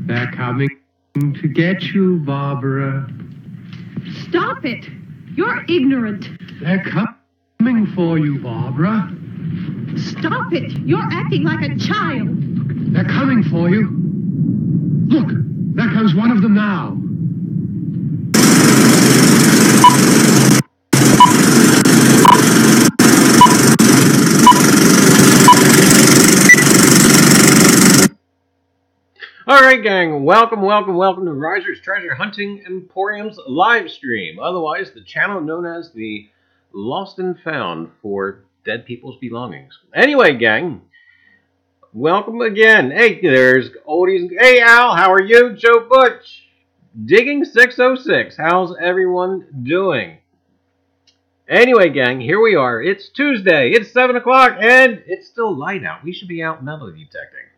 They're coming to get you, Barbara. Stop it! You're ignorant. They're coming for you, Barbara. Stop it! You're acting like a child. They're coming for you. Look, there comes one of them now. Alright gang, welcome to Reiser's Treasure Hunting Emporium's live stream, otherwise the channel known as the Lost and Found for Dead People's Belongings. Anyway gang, welcome again. Hey, there's Oldies. Hey Al, how are you? Joe Butch, Digging 606, how's everyone doing? Anyway gang, here we are. It's Tuesday, it's 7 o'clock, and it's still light out. We should be out metal detecting.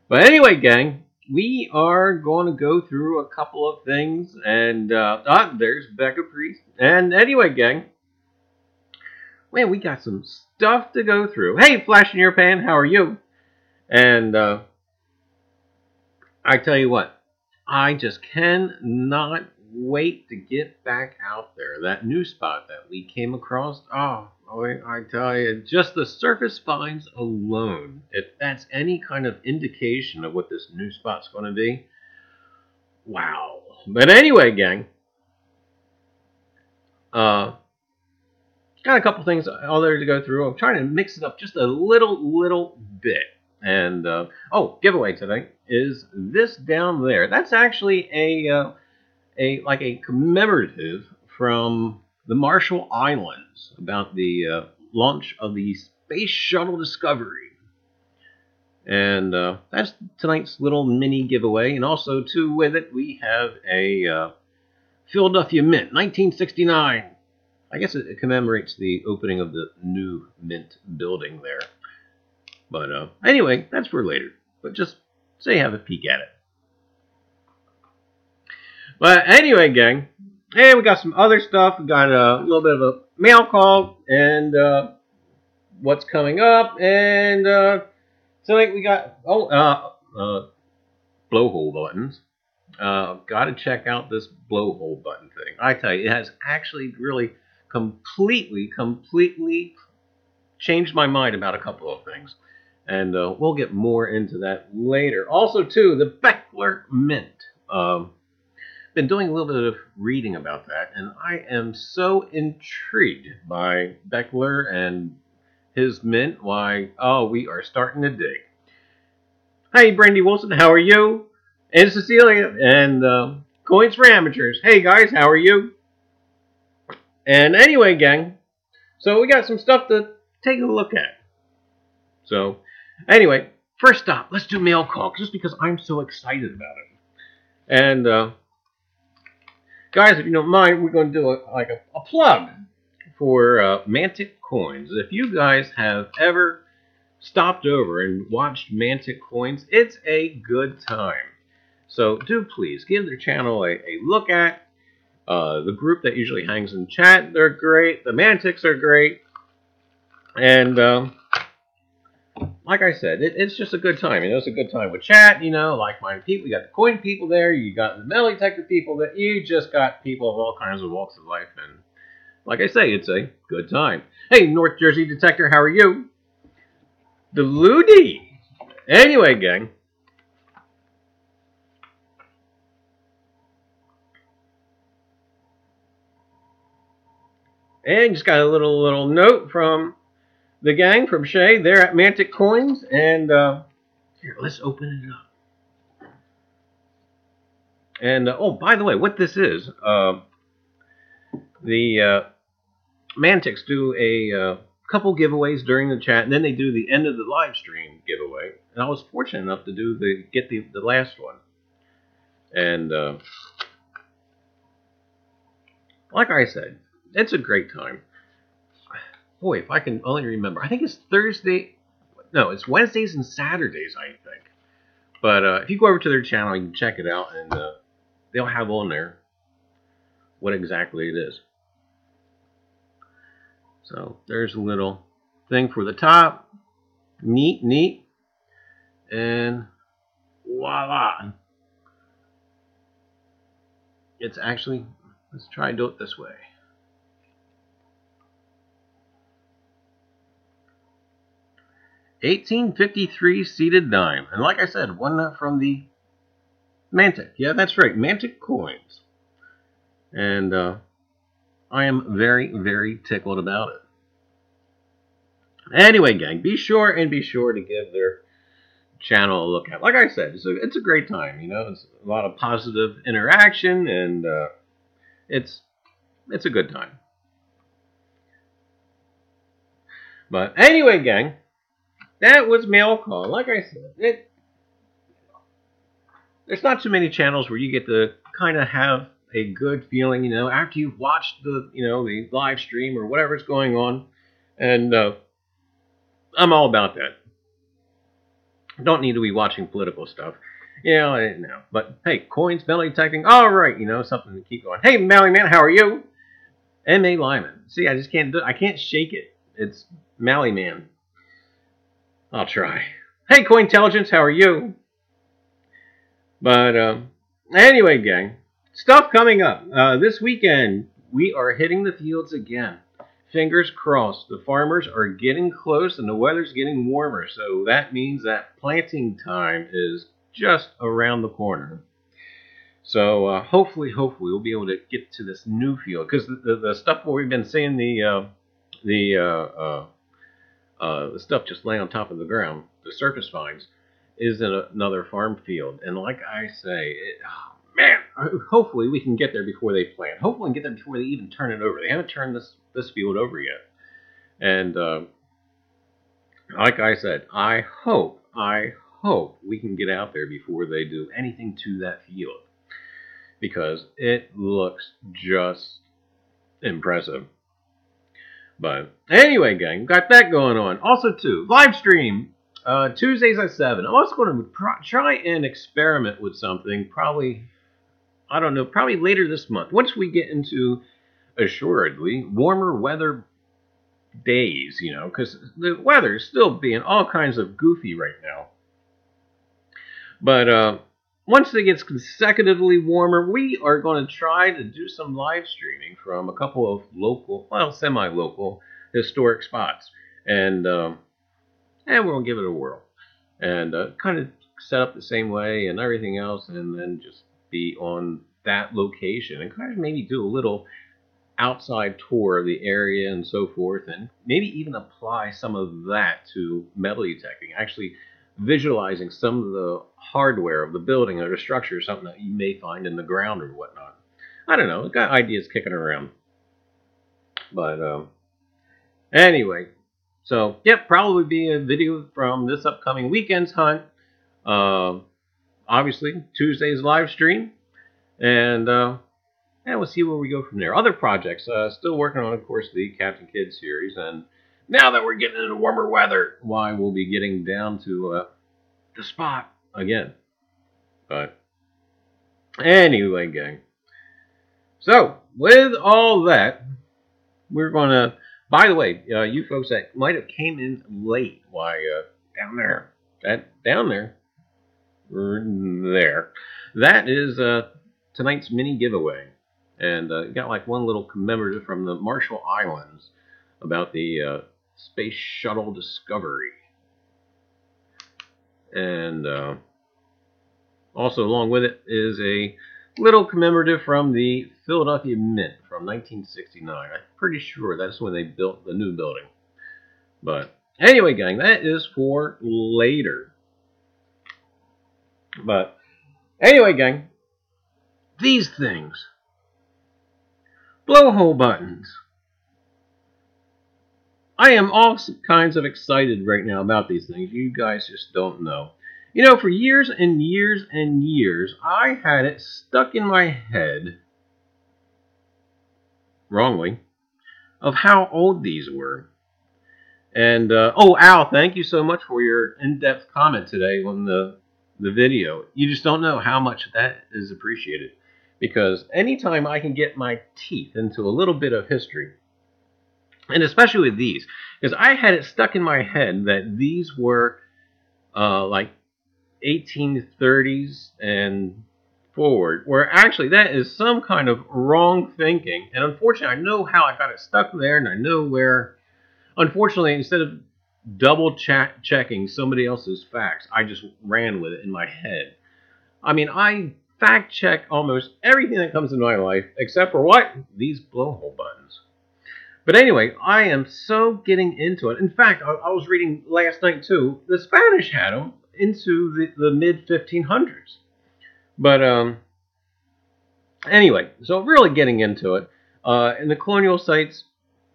But anyway gang, we are going to go through a couple of things, and there's Becca Priest. And anyway, gang, man, we got some stuff to go through. Hey, Flash in Your Pan, how are you? And I tell you what, I just cannot wait to get back out there. That new spot that we came across, I tell you, just the surface finds alone, if that's any kind of indication of what this new spot's going to be, wow. But anyway, gang, got a couple things all there to go through. I'm trying to mix it up just a little bit. And, giveaway today is this down there. That's actually a commemorative from the Marshall Islands about the launch of the Space Shuttle Discovery. And that's tonight's little mini giveaway. And also, too, with it, we have a Philadelphia Mint, 1969. I guess it commemorates the opening of the new Mint building there. But anyway, that's for later. But just say have a peek at it. But anyway, gang, hey, we got some other stuff. We got a little bit of a mail call and what's coming up. And tonight we got blowhole buttons. Got to check out this blowhole button thing. I tell you, it has actually really completely changed my mind about a couple of things. And we'll get more into that later. Also, too, the Beckler Mint. Been doing a little bit of reading about that, and I am so intrigued by Beckler and his mint. Why, we are starting to dig. Hey, Brandy Wilson, how are you? And Cecilia, and Coins for Amateurs. Hey, guys, how are you? And anyway, gang, so we got some stuff to take a look at. So, anyway, first stop, let's do mail call, just because I'm so excited about it. And, guys, if you don't mind, we're going to do a plug for Mantic Coins. If you guys have ever stopped over and watched Mantic Coins, it's a good time. So do please give their channel a look at. The group that usually hangs in chat, they're great. The Mantics are great. And like I said, it's just a good time. It's a good time with chat, like-minded people. You got the coin people there. You got the metal detector people. That you just got people of all kinds of walks of life. And like I say, it's a good time. Hey, North Jersey Detector, how are you? The Ludi. Anyway, gang. And just got a little note from the gang, from Shay. They're at Mantic Coins. And here, let's open it up. And, by the way, what this is, the Mantics do a couple giveaways during the chat, and then they do the end of the live stream giveaway. And I was fortunate enough to get the last one. And like I said, it's a great time. Boy, if I can only remember. I think it's Thursday. No, it's Wednesdays and Saturdays, I think. But if you go over to their channel, you can check it out, and they'll have on there what exactly it is. So there's a little thing for the top. Neat, neat. And voila. It's actually, let's try and do it this way. $18.53 seated dime. And like I said, one from the Mantic. Yeah, that's right, Mantic coins. And I am very, very tickled about it. Anyway, gang, be sure to give their channel a look at. Like I said, it's a great time. You know, it's a lot of positive interaction, and it's a good time. But anyway, gang, that was Mail Call. Like I said, there's not too many channels where you get to kind of have a good feeling, you know, after you've watched the live stream or whatever's going on, and I'm all about that. Don't need to be watching political stuff. No. But hey, coins, belly detecting, all right, something to keep going. Hey, Mally Man, how are you? M.A. Lyman. See, I just can't do it. I can't shake it. It's Mally Man. I'll try. Hey, Cointelligence, how are you? But anyway, gang, stuff coming up. This weekend, we are hitting the fields again. Fingers crossed. The farmers are getting close and the weather's getting warmer. So that means that planting time is just around the corner. So hopefully we'll be able to get to this new field. Because the stuff where we've been seeing the stuff just laying on top of the ground, the surface vines, is in another farm field. And like I say, man, hopefully we can get there before they plant. Hopefully we can get there before they even turn it over. They haven't turned this field over yet. And like I said, I hope we can get out there before they do anything to that field, because it looks just impressive. But anyway, gang, got that going on. Also, too, live stream Tuesdays at 7. I'm also going to try and experiment with something. Probably later this month. Once we get into, assuredly, warmer weather days, because the weather is still being all kinds of goofy right now. But once it gets consecutively warmer, we are going to try to do some live streaming from a couple of local, semi-local historic spots. And we're going to give it a whirl. And kind of set up the same way and everything else, and then just be on that location and kind of maybe do a little outside tour of the area and so forth, and maybe even apply some of that to metal detecting, actually visualizing some of the hardware of the building or the structure or something that you may find in the ground or whatnot. I don't know, I've got ideas kicking around. But anyway, so yep, probably be a video from this upcoming weekend's hunt. Obviously Tuesday's live stream, and we'll see where we go from there. Other projects, still working on, of course, the Captain Kidd series. And now that we're getting into warmer weather, why, we'll be getting down to the spot again. But anyway, gang. So, with all that, we're going to, by the way, you folks that might have came in late, why, down there, that is tonight's mini giveaway. And got like one little commemorative from the Marshall Islands about the Space Shuttle Discovery. And also along with it is a little commemorative from the Philadelphia Mint from 1969. I'm pretty sure that's when they built the new building. But anyway, gang, that is for later. But anyway, gang, these things. Blowhole buttons. I am all kinds of excited right now about these things. You guys just don't know. For years and years and years, I had it stuck in my head, wrongly, of how old these were. And, Al, thank you so much for your in-depth comment today on the video. You just don't know how much that is appreciated. Because anytime I can get my teeth into a little bit of history, and especially with these, because I had it stuck in my head that these were like 1830s and forward, where actually that is some kind of wrong thinking. And unfortunately, I know how I got it stuck there, and I know where. Unfortunately, instead of double checking somebody else's facts, I just ran with it in my head. I mean, I fact check almost everything that comes in my life, except for what? These blowhole buttons. But anyway, I am so getting into it. In fact, I was reading last night too. The Spanish had them into the mid 1500s. But anyway, so really getting into it. In the colonial sites,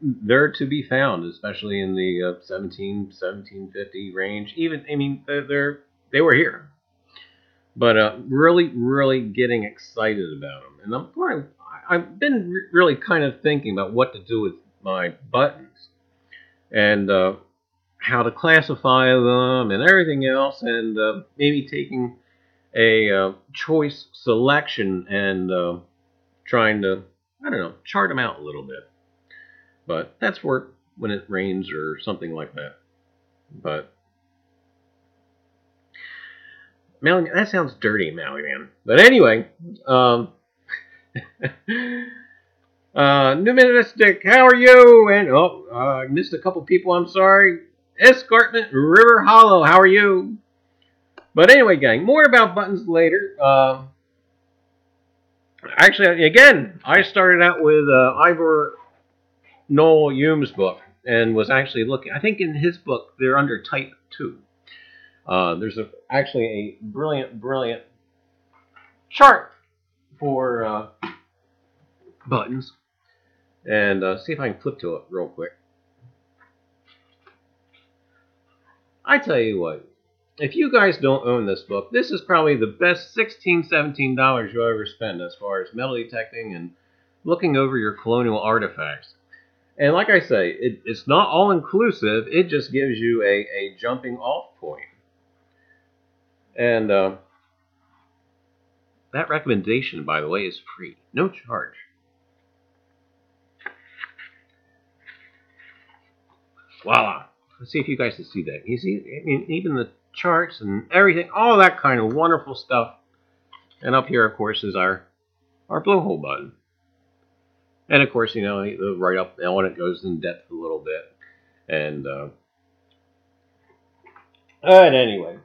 they're to be found, especially in the 1750 range. Even, I mean, they were here. But really getting excited about them. And I've been really kind of thinking about what to do with my buttons. And how to classify them and everything else. And maybe taking a choice selection and trying to, I don't know, chart them out a little bit. But that's for when it rains or something like that. But Malligan, that sounds dirty, Malligan. But anyway, Numismatic, how are you? And I missed a couple people. I'm sorry. Escarpment River Hollow, how are you? But anyway, gang, more about buttons later. Actually, again, I started out with Ivor Noel Hume's book and was actually looking. I think in his book they're under Type 2. There's actually a brilliant chart for buttons. And see if I can flip to it real quick. I tell you what, if you guys don't own this book, this is probably the best $16, $17 you'll ever spend as far as metal detecting and looking over your colonial artifacts. And like I say, it's not all inclusive. It just gives you a jumping off point. And that recommendation, by the way, is free. No charge. Voila. Let's see if you guys can see that. You see, I mean, even the charts and everything, all that kind of wonderful stuff. And up here, of course, is our blowhole button. And of course, the right up on it goes in depth a little bit. And anyway,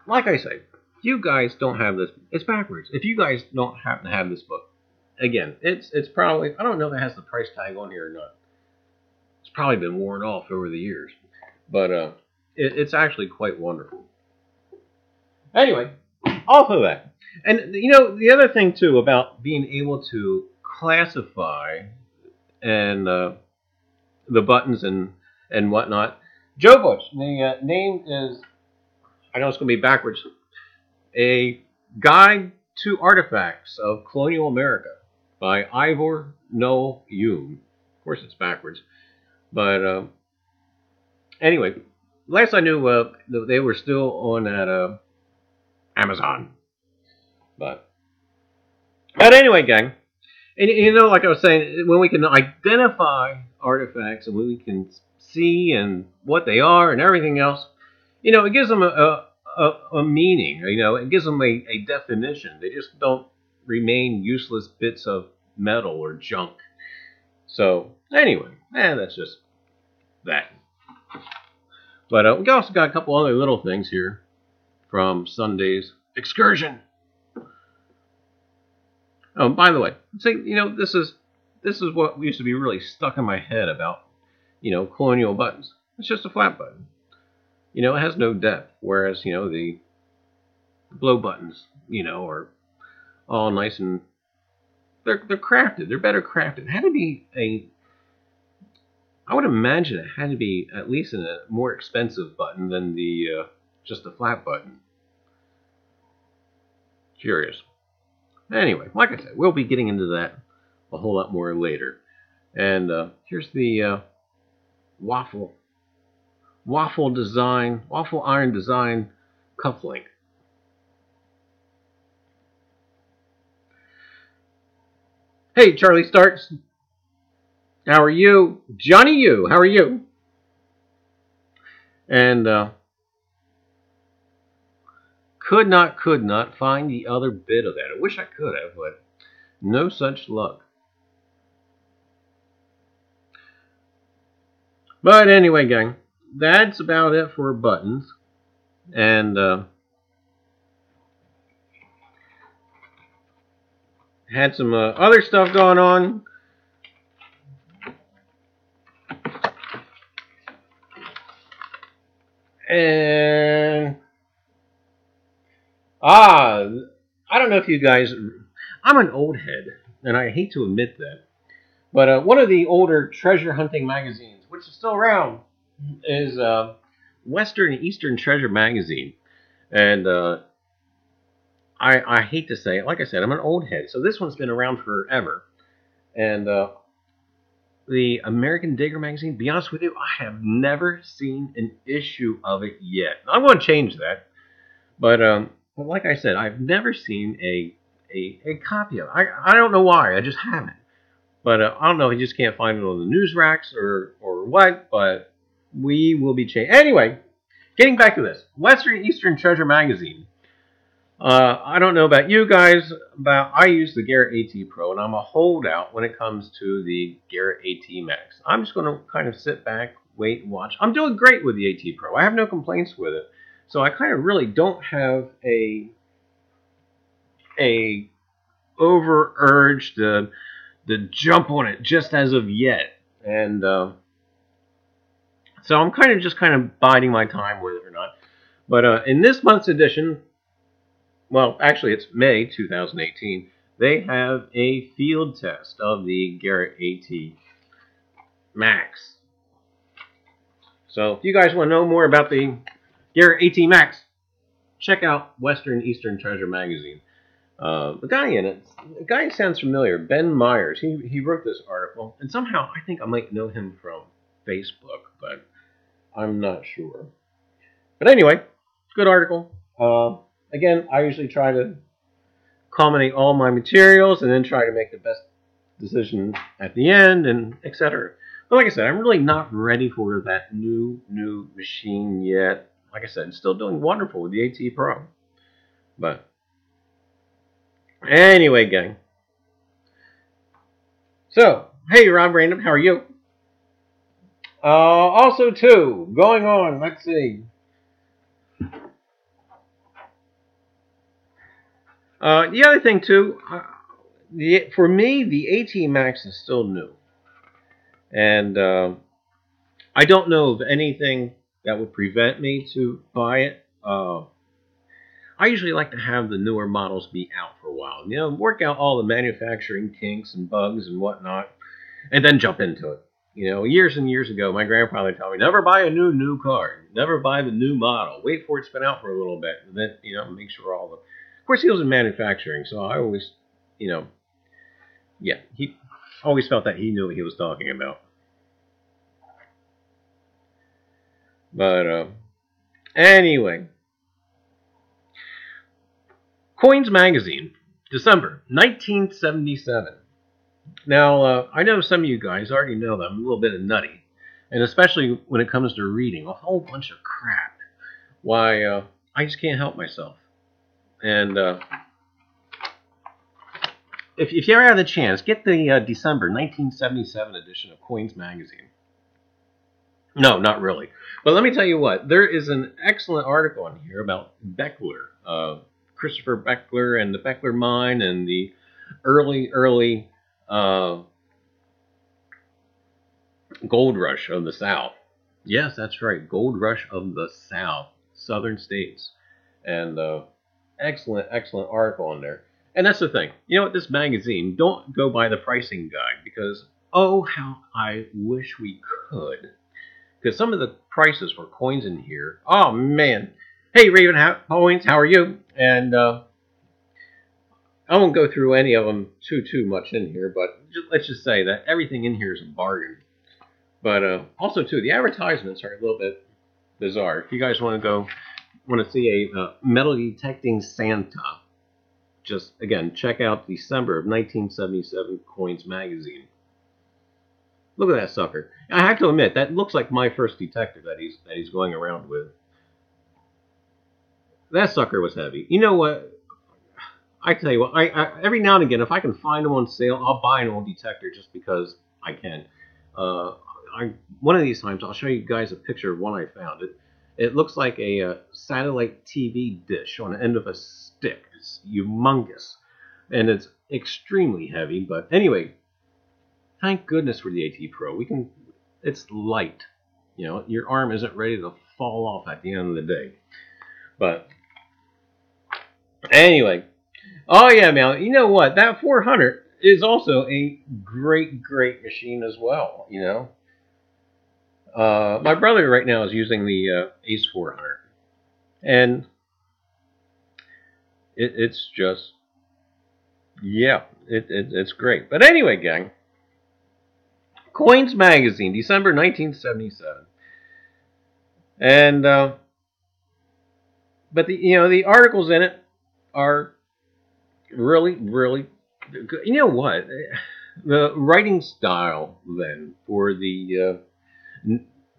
like I say, if you guys don't have this, it's backwards. If you guys don't happen to have this book, again, it's probably, I don't know if it has the price tag on here or not. It's probably been worn off over the years. But it's actually quite wonderful. Anyway, off of that. And, the other thing, too, about being able to classify and the buttons and whatnot. Joe Butch, the name is, I know it's going to be backwards, A Guide to Artifacts of Colonial America by Ivor Noel Hume. Of course, it's backwards. But anyway, last I knew, they were still on at Amazon. But anyway, gang, and like I was saying, when we can identify artifacts and when we can see and what they are and everything else, it gives them a meaning. It gives them a definition. They just don't remain useless bits of metal or junk. So anyway, that's just that. But we also got a couple other little things here from Sunday's excursion. Oh, by the way, this is what used to be really stuck in my head about, colonial buttons. It's just a flat button. It has no depth, whereas, the blow buttons, are all nice and they're crafted. They're better crafted. It had to be I would imagine it had to be at least a more expensive button than the just a flat button. Curious. Anyway, like I said, we'll be getting into that a whole lot more later. And here's the waffle iron design cufflink. Hey, Charlie Starks. How are you? Johnny U, how are you? And could not find the other bit of that. I wish I could have, but no such luck. But anyway, gang, that's about it for buttons. And had some other stuff going on. And I don't know if you guys, I'm an old head, and I hate to admit that, but one of the older treasure hunting magazines, which is still around, is Western and Eastern Treasure Magazine. And I hate to say it, like I said, I'm an old head, so this one's been around forever. And the American Digger magazine, to be honest with you, I have never seen an issue of it yet. I'm going to change that, but like I said, I've never seen a copy of it. I don't know why, I just haven't. But I don't know if you just can't find it on the news racks or what, but we will be changing. Anyway, getting back to this. Western Eastern Treasure Magazine. I don't know about you guys, but I use the Garrett AT Pro, and I'm a holdout when it comes to the Garrett AT Max. I'm just going to kind of sit back, wait, and watch. I'm doing great with the AT Pro. I have no complaints with it. So I kind of really don't have a over urge to jump on it just as of yet. And so I'm kind of biding my time with it or not. But in this month's edition, well, actually it's May 2018, they have a field test of the Garrett AT Max. So if you guys want to know more about the Garrett AT Max, check out Western Eastern Treasure Magazine. The guy in it, the guy sounds familiar, Ben Myers. He wrote this article, and somehow I think I might know him from Facebook, but I'm not sure. But anyway, good article. Again, I usually try to culminate all my materials and then try to make the best decision at the end, and etc. But like I said, I'm really not ready for that new machine yet. Like I said, it's still doing wonderful with the AT Pro. But anyway, gang. So, hey, Rob Random, how are you? Also, too, going on, let's see. The other thing, too, for me, the AT Max is still new. And I don't know of anything that would prevent me to buy it. I usually like to have the newer models be out for a while. You know, work out all the manufacturing kinks and bugs and whatnot, and then jump into it. You know, years and years ago, my grandfather told me, never buy a new car. Never buy the new model. Wait for it to spin out for a little bit. And then, you know, make sure all the... Of course, he was in manufacturing, so I always, you know... Yeah, he always felt that he knew what he was talking about. But, anyway... Coins Magazine, December 1977. Now, I know some of you guys already know that I'm a little bit nutty, and especially when it comes to reading a whole bunch of crap. Why, I just can't help myself. And if you ever have the chance, get the December 1977 edition of Coins Magazine. No, not really. But let me tell you what, there is an excellent article in here about Beckler, Christopher Beckler and the Beckler mine and the early gold rush of the South. Yes, that's right, gold rush of the South, southern states. And excellent article in there. And that's the thing. You know what, this magazine, don't go by the pricing guide, because oh, how I wish we could. Because some of the prices for coins in here, oh man. Hey, Raven Points, how are you? And I won't go through any of them too much in here, but let's just say that everything in here is a bargain. But also, too, the advertisements are a little bit bizarre. If you guys want to see a metal detecting Santa, just, again, check out December of 1977 Coins Magazine. Look at that sucker. I have to admit, that looks like my first detector that he's going around with. That sucker was heavy. You know what? I tell you what, I every now and again, if I can find them on sale, I'll buy an old detector just because I can. One of these times, I'll show you guys a picture of one I found. It looks like a satellite TV dish on the end of a stick. It's humongous, and it's extremely heavy. But anyway, thank goodness for the AT Pro. It's light. You know, your arm isn't ready to fall off at the end of the day. But anyway, oh yeah, man. You know what? That 400 is also a great machine as well. You know, my brother right now is using the Ace 400, and it's just, yeah, it's great. But anyway, gang, Coins Magazine, December 1977, and but the articles in it are really good. You know what? The writing style then for the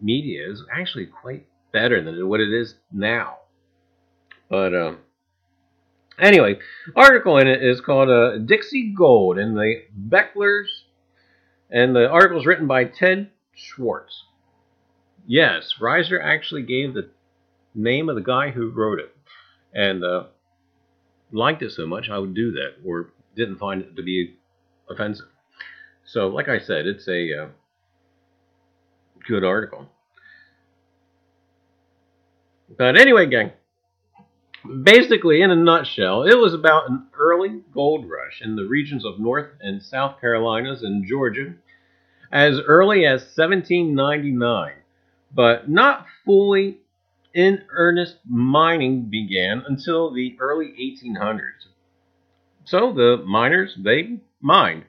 media is actually quite better than what it is now. But anyway, article in it is called Dixie Gold and the Becklers, and the article is written by Ted Schwartz. Yes, Reiser actually gave the name of the guy who wrote it, and liked it so much I would do that, or didn't find it to be offensive. So, like I said, it's a good article. But anyway, gang, basically, in a nutshell, it was about an early gold rush in the regions of North and South Carolinas and Georgia as early as 1799, but not fully in earnest mining began until the early 1800s. So the miners, they mined.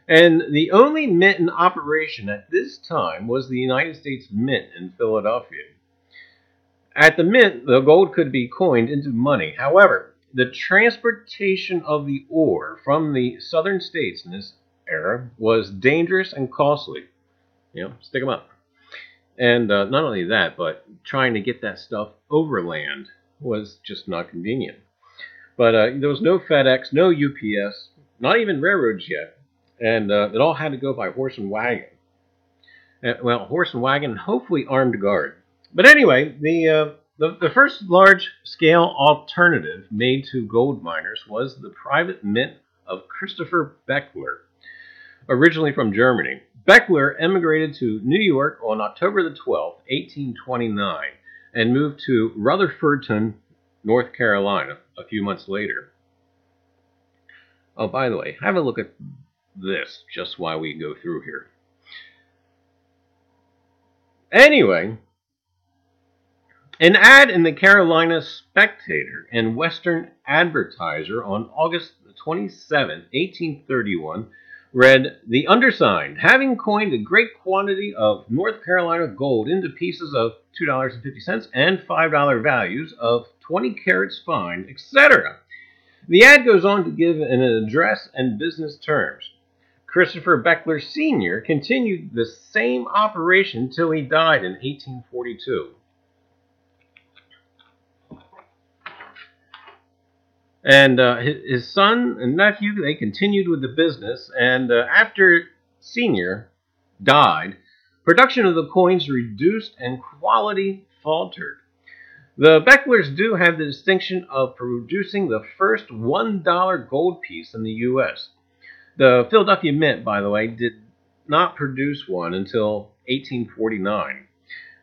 And the only mint in operation at this time was the United States Mint in Philadelphia. At the mint, the gold could be coined into money. However, the transportation of the ore from the southern states in this era was dangerous and costly. Stick them up. And not only that, but trying to get that stuff overland was just not convenient. But there was no FedEx, no UPS, not even railroads yet. And it all had to go by horse and wagon. Horse and wagon, hopefully armed guard. But anyway, the first large-scale alternative made to gold miners was the private mint of Christopher Beckler, originally from Germany. Beckler emigrated to New York on October the 12th, 1829, and moved to Rutherfordton, North Carolina, a few months later. Oh, by the way, have a look at this just while we go through here. Anyway, an ad in the Carolina Spectator and Western Advertiser on August 27, 1831, read, "The undersigned, having coined a great quantity of North Carolina gold into pieces of $2.50 and $5 values of 20 carats fine, etc." The ad goes on to give an address and business terms. Christopher Beckler Sr. continued the same operation till he died in 1842. And his son and nephew, they continued with the business, and after Sr. died, production of the coins reduced and quality faltered. The Becklers do have the distinction of producing the first $1 gold piece in the U.S. The Philadelphia Mint, by the way, did not produce one until 1849.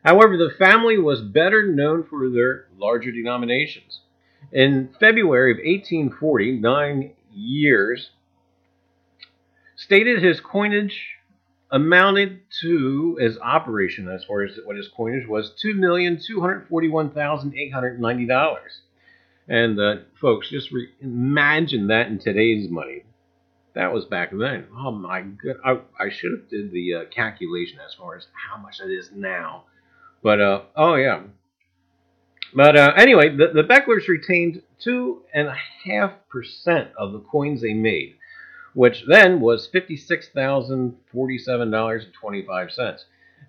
However, the family was better known for their larger denominations. In February of 1840, 9 years, stated his coinage amounted to, as operation as far as what his coinage was, $2,241,890. And folks, just imagine that in today's money. That was back then. Oh my god! I should have did the calculation as far as how much that is now. But oh yeah. But anyway, the Becklers retained 2.5% of the coins they made, which then was $56,047.25,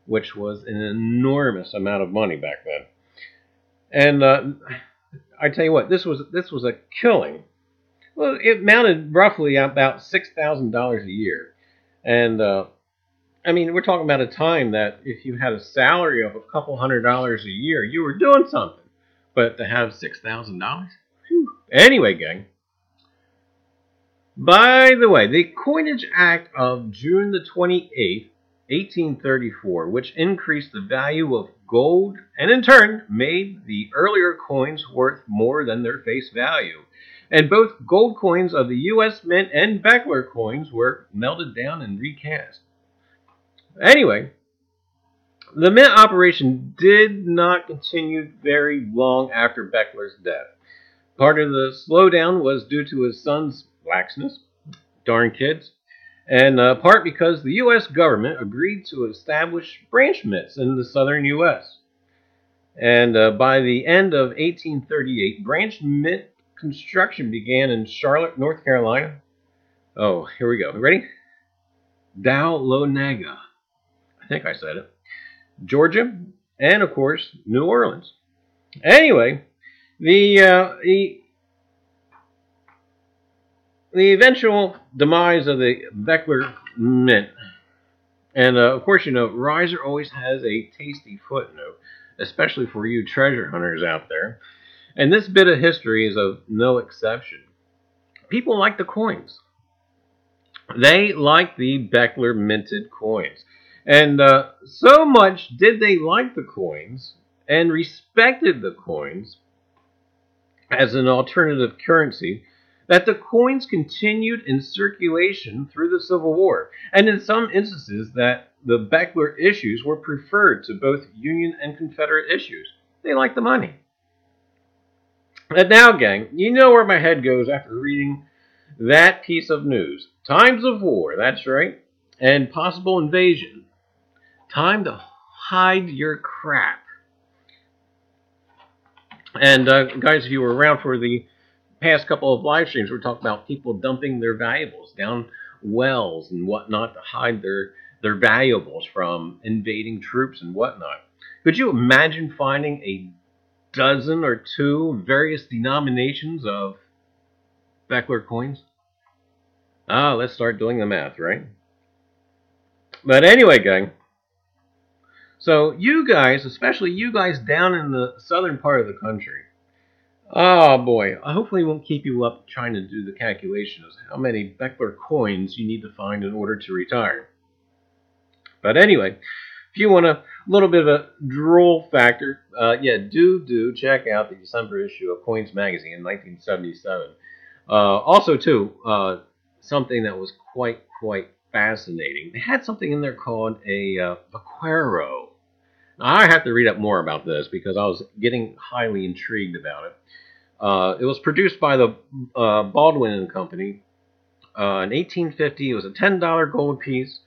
which was an enormous amount of money back then. And I tell you what, this was a killing. Well, it amounted roughly about $6,000 a year, and I mean, we're talking about a time that if you had a salary of a couple $100s a year, you were doing something. But to have $6,000, anyway, gang. By the way, the Coinage Act of June the 28th, 1834, which increased the value of gold and in turn made the earlier coins worth more than their face value. And both gold coins of the U.S. Mint and Beckler coins were melted down and recast. Anyway, the mint operation did not continue very long after Beckler's death. Part of the slowdown was due to his son's laxness, darn kids, and part because the U.S. government agreed to establish branch mints in the southern U.S. And by the end of 1838, branch mint construction began in Charlotte, North Carolina. Oh, here we go. Ready? Dahlonega. I think I said it. Georgia, and of course, New Orleans. Anyway, the eventual demise of the Beckler Mint, and of course, you know, Reiser always has a tasty footnote, especially for you treasure hunters out there. And this bit of history is of no exception. People like the coins. They like the Beckler minted coins. And so much did they like the coins and respected the coins as an alternative currency that the coins continued in circulation through the Civil War. And in some instances that the Beckler issues were preferred to both Union and Confederate issues. They liked the money. And now, gang, you know where my head goes after reading that piece of news. Times of war, that's right, and possible invasion. Time to hide your crap. And guys, if you were around for the past couple of live streams, we're talking about people dumping their valuables down wells and whatnot to hide their valuables from invading troops and whatnot. Could you imagine finding a dozen or two various denominations of Beckler coins? Let's start doing the math, right? But anyway, gang. So you guys, especially you guys down in the southern part of the country, oh boy, I hopefully won't keep you up trying to do the calculation of how many Beckler coins you need to find in order to retire. But anyway, if you want a little bit of a droll factor, yeah, do check out the December issue of Coins Magazine in 1977. Also, too, something that was quite fascinating. They had something in there called a vaquero. Now, I have to read up more about this because I was getting highly intrigued about it. It was produced by the Baldwin and Company in 1850. It was a $10 gold piece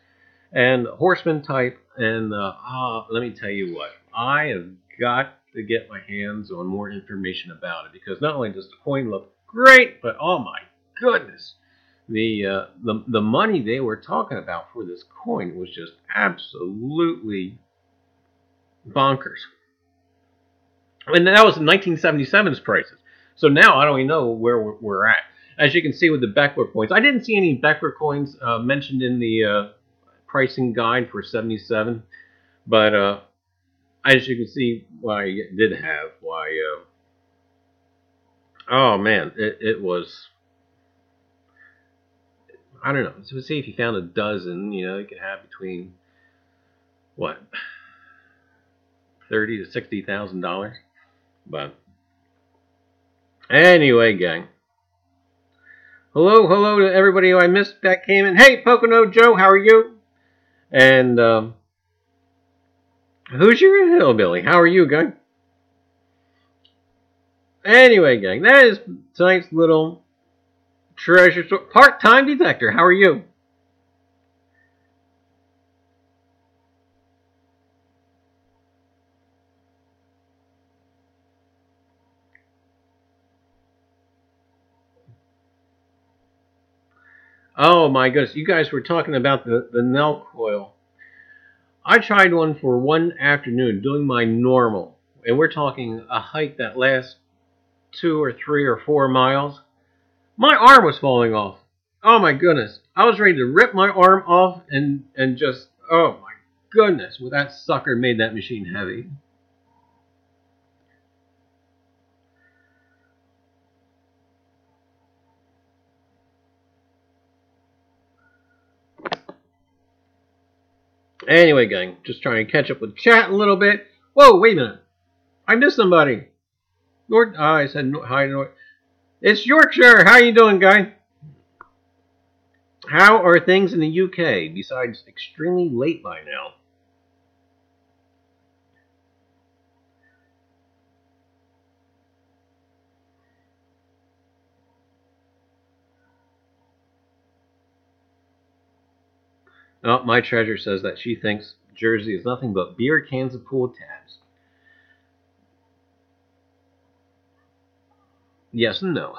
and horseman type. And let me tell you what, I have got to get my hands on more information about it because not only does the coin look great, but oh my goodness, the money they were talking about for this coin was just absolutely bonkers. And that was in 1977's prices. So now I don't even know where we're at. As you can see with the Beckler coins, I didn't see any Beckler coins mentioned in the pricing guide for 77. But as you can see, what I did have, oh man, it was, I don't know. So see if you found a dozen, you know, you could have between what, $30,000 to $60,000. But anyway, gang. Hello to everybody who I missed that came in. Hey, Pocono Joe, how are you? And who's your hillbilly? How are you, gang? Anyway, gang, that is tonight's little treasure store. Part-time detector. How are you? Oh my goodness, you guys were talking about the Nell coil. I tried one for one afternoon doing my normal, and we're talking a hike that lasts 2 or 3 or 4 miles. My arm was falling off. Oh my goodness. I was ready to rip my arm off and just, oh my goodness, well, that sucker made that machine heavy. Anyway, gang, just trying to catch up with chat a little bit. Whoa, wait a minute. I missed somebody. I said hi, North. It's Yorkshire. How you doing, guy? How are things in the UK besides extremely late by now? Oh, my treasure says that she thinks Jersey is nothing but beer cans and pool tabs. Yes and no.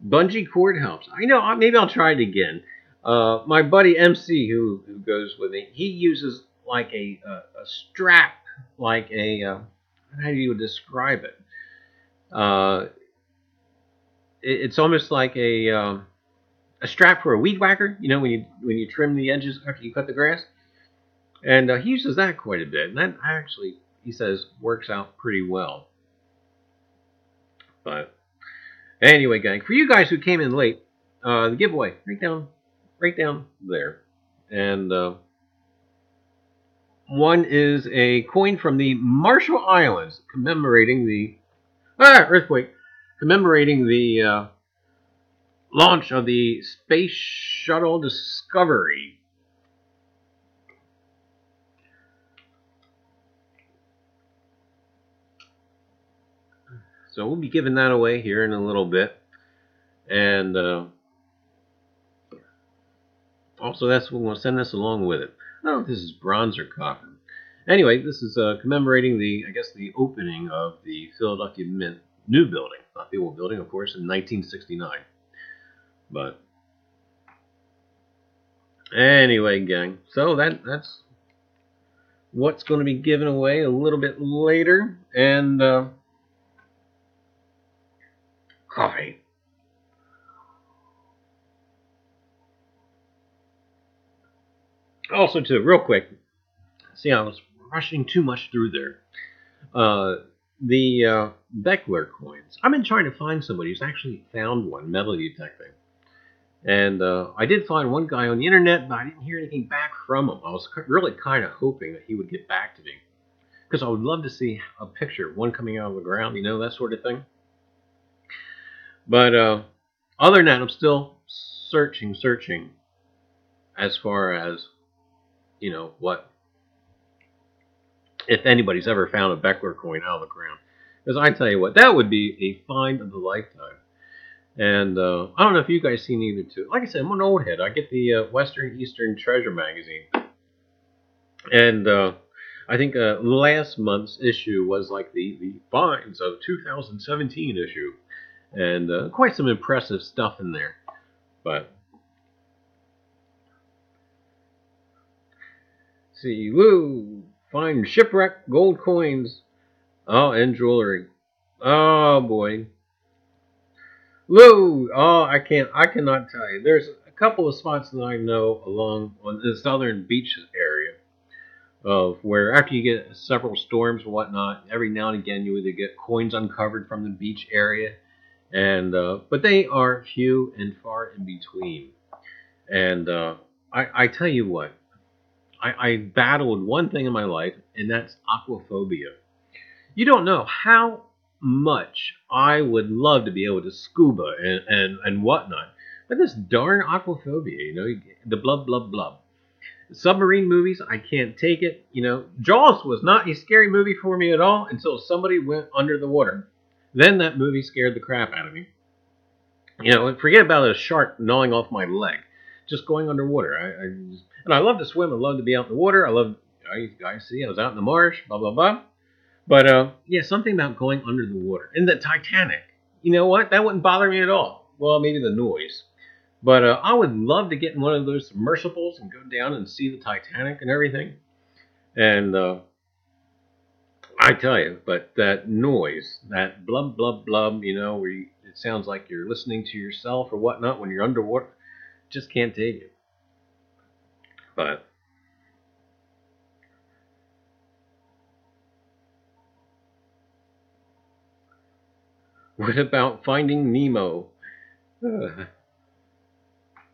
Bungee cord helps. I know. Maybe I'll try it again. My buddy MC, who goes with me, he uses like a strap, like how do you describe it? Uh, it's almost like a strap for a weed whacker. You know, when you trim the edges after you cut the grass, and he uses that quite a bit. And that actually, he says, works out pretty well. But anyway, gang, for you guys who came in late, the giveaway right down there, and one is a coin from the Marshall Islands commemorating the earthquake, commemorating the launch of the Space Shuttle Discovery. So we'll be giving that away here in a little bit. And also, we're going to send this along with it. I don't know if this is bronze or copper. Anyway, this is commemorating the opening of the Philadelphia Mint new building, not the old building, of course, in 1969. But anyway, gang, so that's what's going to be given away a little bit later, and coffee. Also, too, real quick, see, I was rushing too much through there. The Beckler coins. I've been trying to find somebody who's actually found one metal detecting. And I did find one guy on the internet, but I didn't hear anything back from him. I was really kind of hoping that he would get back to me. Because I would love to see a picture of one coming out of the ground, you know, that sort of thing. But other than that, I'm still searching as far as, you know, what, if anybody's ever found a Beckler coin out of the ground. Because I tell you what, that would be a find of the lifetime. And I don't know if you guys seen either too. Like I said, I'm an old head. I get the Western Eastern Treasure magazine, and I think last month's issue was like the finds of 2017 issue, and quite some impressive stuff in there. But see, Lou find shipwreck gold coins, oh, and jewelry. Oh boy. Lou, oh, I cannot tell you. There's a couple of spots that I know along on the southern beach area of where after you get several storms and whatnot, every now and again you either get coins uncovered from the beach area, and but they are few and far in between. And I tell you what, I battled one thing in my life, and that's aquaphobia. You don't know how much I would love to be able to scuba and whatnot. But this darn aquaphobia, the blub, blub, blub. Submarine movies, I can't take it. Jaws was not a scary movie for me at all until somebody went under the water. Then that movie scared the crap out of me. Forget about a shark gnawing off my leg. Just going underwater. And I love to swim. I love to be out in the water. I was out in the marsh, blah, blah, blah. But, something about going under the water. And the Titanic. You know what? That wouldn't bother me at all. Well, maybe the noise. But I would love to get in one of those submersibles and go down and see the Titanic and everything. And I tell you, but that noise, that blub, blub, blub, where it sounds like you're listening to yourself or whatnot when you're underwater, just can't take it. But what about Finding Nemo?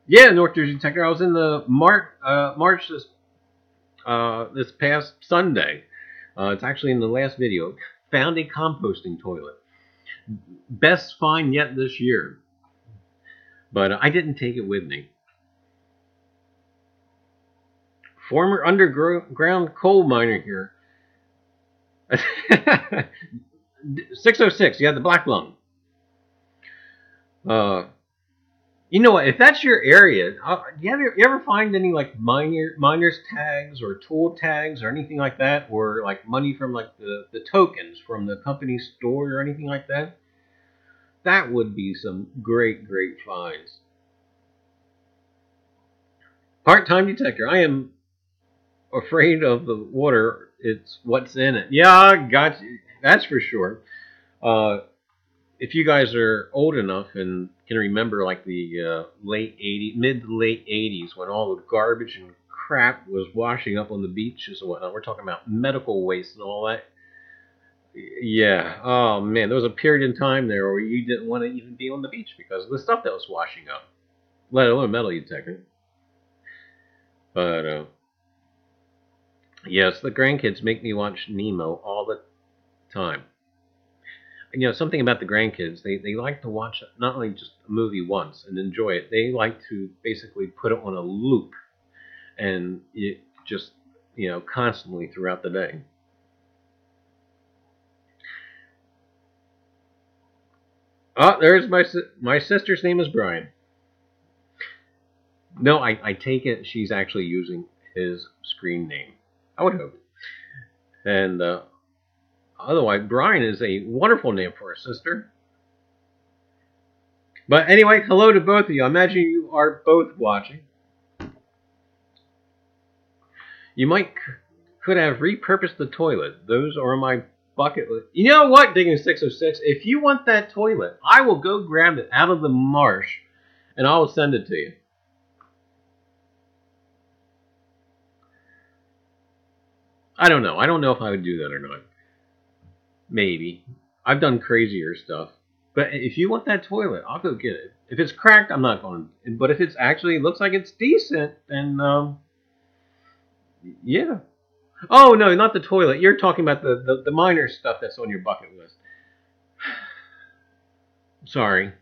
Yeah, North Jersey Tech. I was in the March this past Sunday. It's actually in the last video. Found a composting toilet. Best find yet this year. But I didn't take it with me. Former underground coal miner here. 606, you have the black lung. You know what? If that's your area, you ever find any like miners tags or tool tags or anything like that, or like money from like the tokens from the company store or anything like that? That would be some great finds. Part-time detector. I am afraid of the water. It's what's in it. Yeah, I got you. That's for sure. If you guys are old enough and can remember like the mid to late 80s when all the garbage and crap was washing up on the beaches and whatnot. We're talking about medical waste and all that. Yeah. Oh, man. There was a period in time there where you didn't want to even be on the beach because of the stuff that was washing up, let alone metal detector. But, yes, the grandkids make me watch Nemo all the time. Something about the grandkids, they like to watch not only just a movie once and enjoy it, they like to basically put it on a loop and it just, constantly throughout the day. Oh, there's my sister's name is Brian. No, I take it she's actually using his screen name. I would hope. And otherwise, Brian is a wonderful name for a sister. But anyway, hello to both of you. I imagine you are both watching. You could have repurposed the toilet. Those are my bucket list. You know what, Digging 606? If you want that toilet, I will go grab it out of the marsh and I will send it to you. I don't know. I don't know if I would do that or not. Maybe. I've done crazier stuff. But if you want that toilet, I'll go get it. If it's cracked, I'm not going to. But if it's actually looks like it's decent, then yeah. Oh, no, not the toilet. You're talking about the minor stuff that's on your bucket list. Sorry.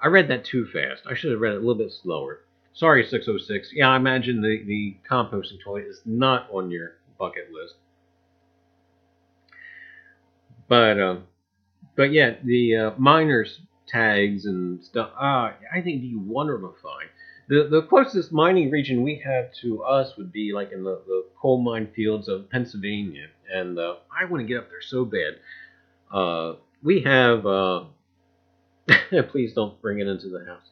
I read that too fast. I should have read it a little bit slower. Sorry, 606. Yeah, I imagine the composting toilet is not on your bucket list. But yeah, the miners tags and stuff. I think it'd be wonderful to find. The closest mining region we have to us would be like in the coal mine fields of Pennsylvania, and I want to get up there so bad. We have. Please don't bring it into the house.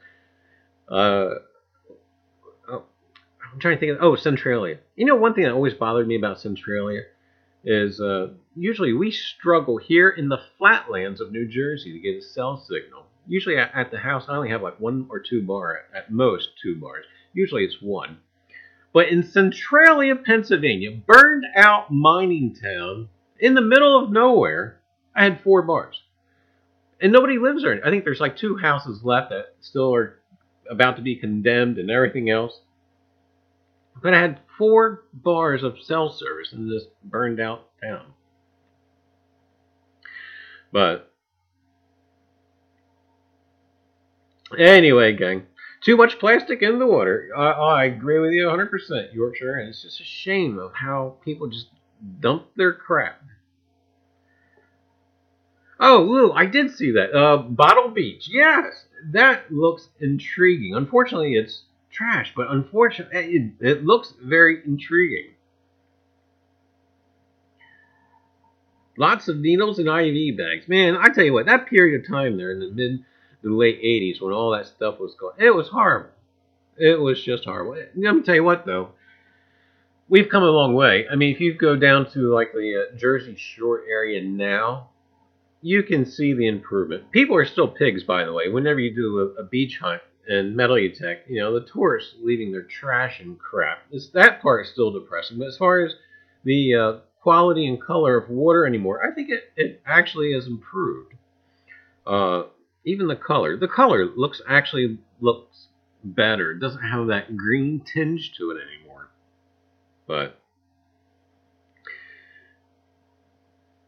I'm trying to think of. Centralia. One thing that always bothered me about Centralia is usually we struggle here in the flatlands of New Jersey to get a cell signal. Usually at the house, I only have like 1 or 2 bars, at most 2 bars. Usually it's 1. But in Centralia, Pennsylvania, burned out mining town, in the middle of nowhere, I had 4 bars. And nobody lives there. I think there's like 2 houses left that still are about to be condemned and everything else. But I had 4 bars of cell service in this burned out town. But Anyway, gang, too much plastic in the water. I agree with you 100%, Yorkshire, and it's just a shame of how people just dump their crap. Oh, Lou, I did see that. Bottle Beach. Yes, that looks intriguing. Unfortunately, it's trash, but unfortunately, it looks very intriguing. Lots of needles and IV bags. Man, I tell you what, that period of time there in the mid to late 80s when all that stuff was going, it was horrible. It was just horrible. Let me tell you what, though. We've come a long way. I mean, if you go down to like the Jersey Shore area now, you can see the improvement. People are still pigs, by the way. Whenever you do a beach hunt and metal detect, the tourists leaving their trash and crap. That part is still depressing. But as far as the quality and color of water anymore, I think it actually has improved. Uh, Even the color looks better. It doesn't have that green tinge to it anymore.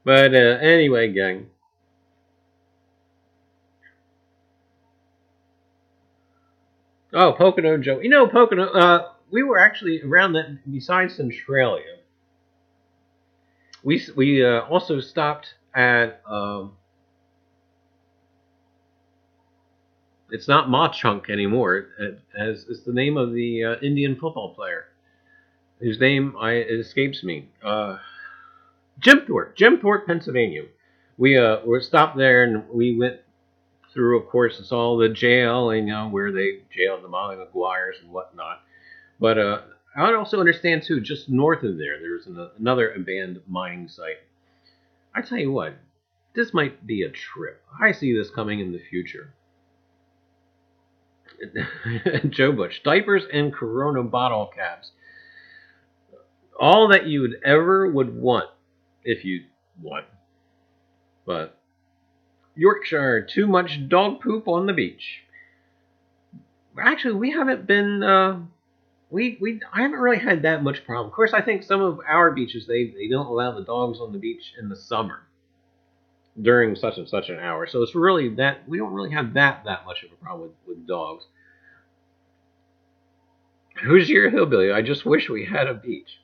But anyway, gang. Oh, Pocono Joe. Pocono. We were actually around that. Besides Centralia, we also stopped at. It's not Mauchunk anymore. As is the name of the Indian football player, whose name it escapes me. Jim Thorpe, Pennsylvania. We were stopped there and we went through, of course, it's all the jail, where they jailed the Molly McGuires and whatnot. But I also understand too, just north of there's another abandoned mining site. I tell you what, this might be a trip. I see this coming in the future. Joe Bush, diapers and Corona bottle caps. All that you would ever would want if you want. But Yorkshire, too much dog poop on the beach. Actually, we haven't been. I haven't really had that much problem. Of course, I think some of our beaches they don't allow the dogs on the beach in the summer during such and such an hour. So it's really that we don't really have that much of a problem with dogs. Who's your hillbilly? I just wish we had a beach.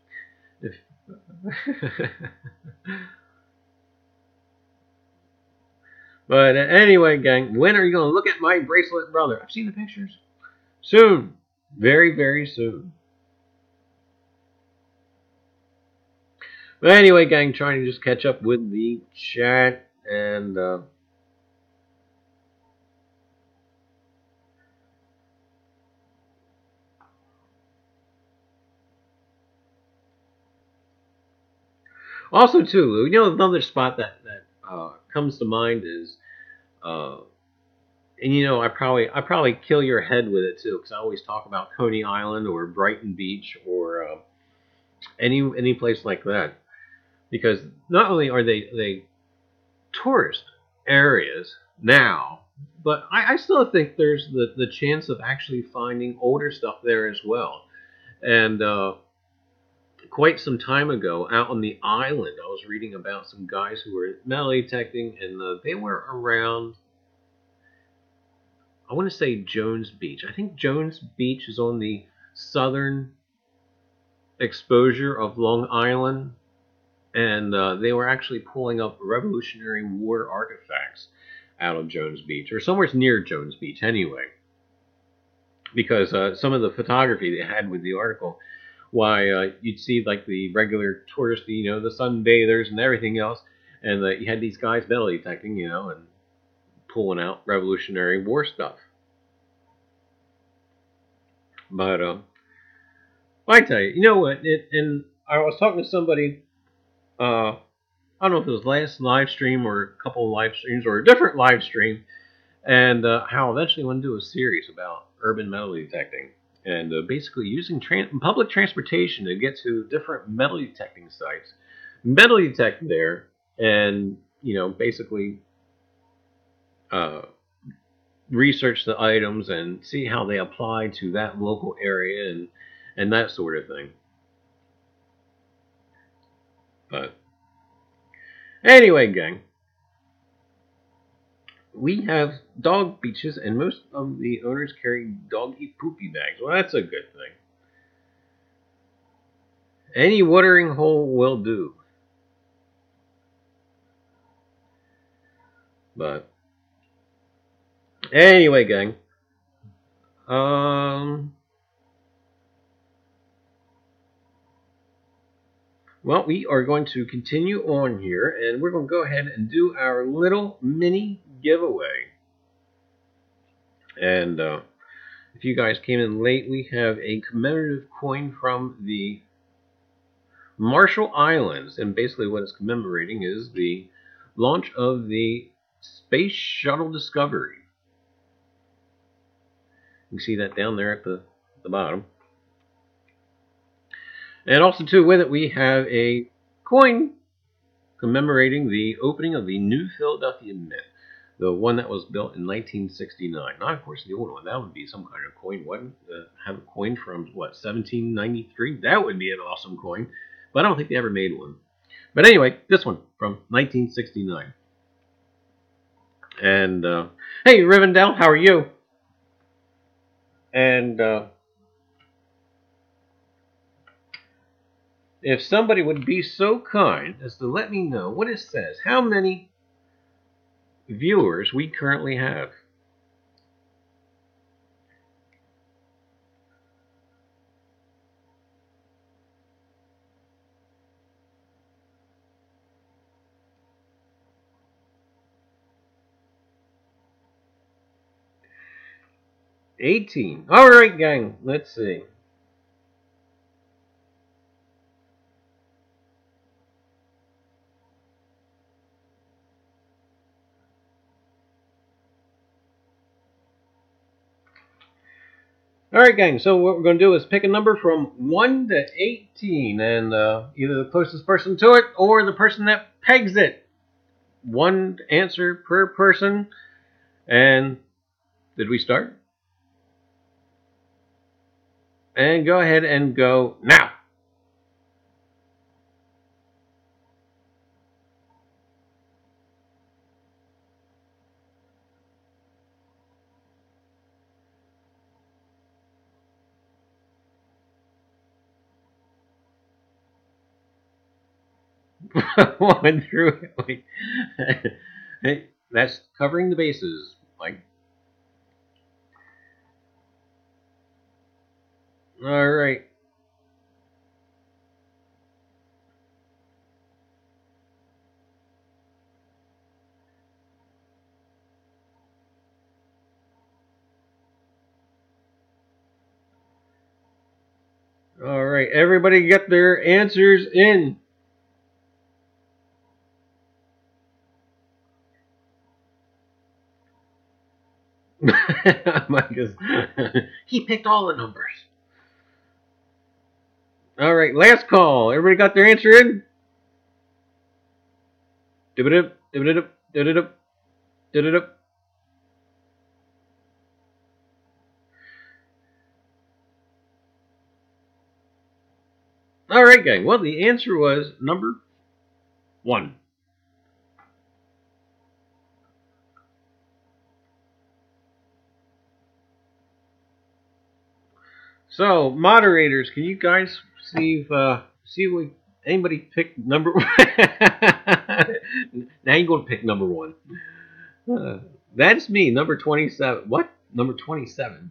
But anyway, gang, when are you going to look at my bracelet, brother? I've seen the pictures. Soon. Very, very soon. But anyway, gang, trying to just catch up with the chat and also too, another spot that comes to mind is and I probably kill your head with it too, because I always talk about Coney Island or Brighton Beach or any place like that, because not only are they tourist areas now, but I still think there's the chance of actually finding older stuff there as well. And quite some time ago, out on the island, I was reading about some guys who were metal detecting, and they were around. I want to say Jones Beach. I think Jones Beach is on the southern exposure of Long Island, and they were actually pulling up Revolutionary War artifacts out of Jones Beach, or somewhere near Jones Beach anyway, because some of the photography they had with the article, why you'd see like the regular touristy, the sunbathers and everything else, and you had these guys metal detecting, and pulling out Revolutionary War stuff. But I tell you, what? And I was talking to somebody. I don't know if it was last live stream or a couple of live streams or a different live stream, and how eventually I want to do a series about urban metal detecting and basically using public transportation to get to different metal detecting sites, metal detect there, and basically research the items and see how they apply to that local area and that sort of thing. But anyway, gang, we have dog beaches, and most of the owners carry doggy poopy bags. Well, that's a good thing. Any watering hole will do. But anyway, gang. Well, we are going to continue on here, and we're going to go ahead and do our little mini giveaway. And if you guys came in late, we have a commemorative coin from the Marshall Islands, and basically what it's commemorating is the launch of the Space Shuttle Discovery. You can see that down there at the bottom. And also, too, with it, we have a coin commemorating the opening of the New Philadelphia Mint, the one that was built in 1969. Not, of course, the old one. That would be some kind of coin, wouldn't it? Have a coin from, what, 1793? That would be an awesome coin. But I don't think they ever made one. But anyway, this one from 1969. And, hey, Rivendell, how are you? And, if somebody would be so kind as to let me know what it says, how many viewers we currently have. $18. All right, gang. Let's see. All right, gang. So what we're going to do is pick a number from 1 to 18, and either the closest person to it or the person that pegs it. One answer per person. And did we start? And go ahead and go now. Went through it. Hey, that's covering the bases, Mike. All right. All right. Everybody get their answers in. Mike is, he picked all the numbers. All right, last call. Everybody got their answer in? Dib-a-dip, dib-a-dip, dib-a-dip, dib-a-dip. All right, gang. Well, the answer was number 1. So, moderators, can you guys see if anybody picked number 1? Now you're going to pick number 1. That's me, number 27. What? Number 27.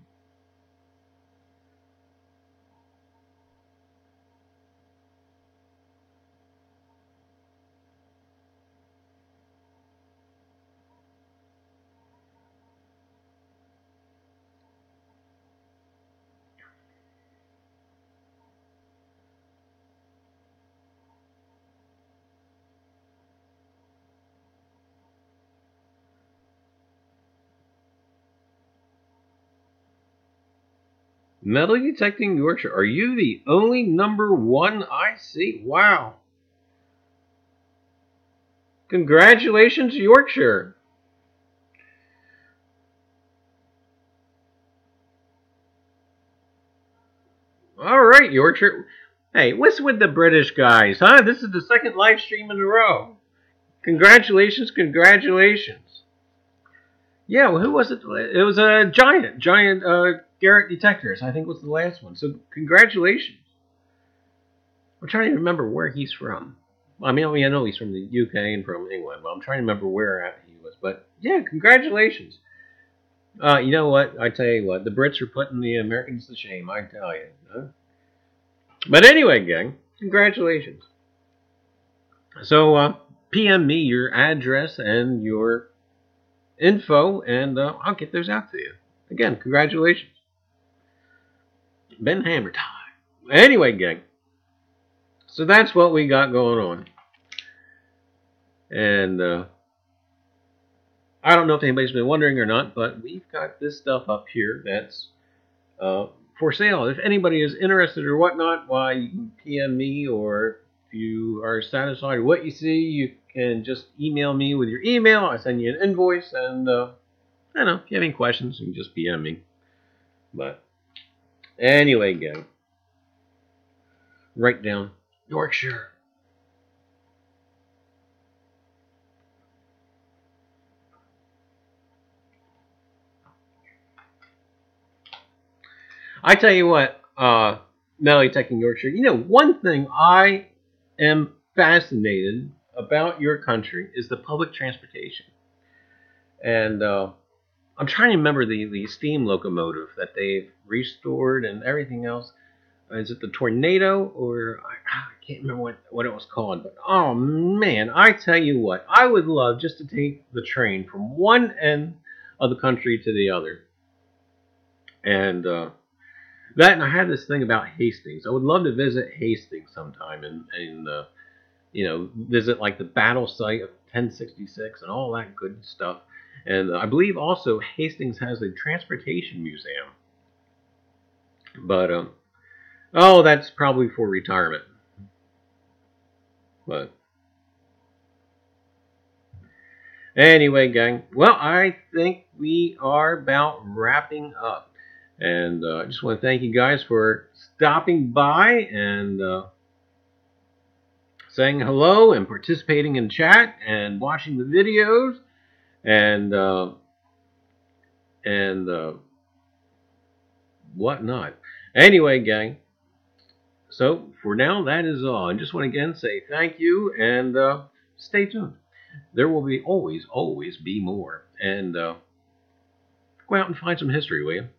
Metal detecting Yorkshire. Are you the only number 1 I see? Wow. Congratulations, Yorkshire. All right, Yorkshire. Hey, what's with the British guys, huh? This is the second live stream in a row. Congratulations, congratulations. Yeah, well, who was it? It was a giant Garrett detectors. I think was the last one. So congratulations. I'm trying to remember where he's from. I know he's from the UK and from England, but I'm trying to remember where at he was. But yeah, congratulations. You know what? I tell you what, the Brits are putting the Americans to shame. I tell you. Huh? But anyway, gang, congratulations. So PM me your address and your info, and I'll get those out to you. Again, congratulations. Ben Hammer time. Anyway, gang. So that's what we got going on. And I don't know if anybody's been wondering or not, but we've got this stuff up here that's for sale. If anybody is interested or whatnot, why you can PM me, or if you are satisfied with what you see, you can just email me with your email. I send you an invoice, and I don't know, if you have any questions, you can just PM me. But anyway, gang, write down Yorkshire. I tell you what, Melody Tech in Yorkshire, you know, one thing I am fascinated about your country is the public transportation. And I'm trying to remember the steam locomotive that they've restored and everything else. Is it the Tornado, or I can't remember what it was called. But oh man, I tell you what, I would love just to take the train from one end of the country to the other. And and I had this thing about Hastings. I would love to visit Hastings sometime and visit like the battle site of 1066 and all that good stuff. And I believe also Hastings has a transportation museum. But that's probably for retirement. But anyway, gang. Well, I think we are about wrapping up. And I just want to thank you guys for stopping by and saying hello and participating in chat and watching the videos and whatnot. Anyway, gang. So for now, that is all. I just want to again say thank you and stay tuned. There will be always be more. And go out and find some history, will you?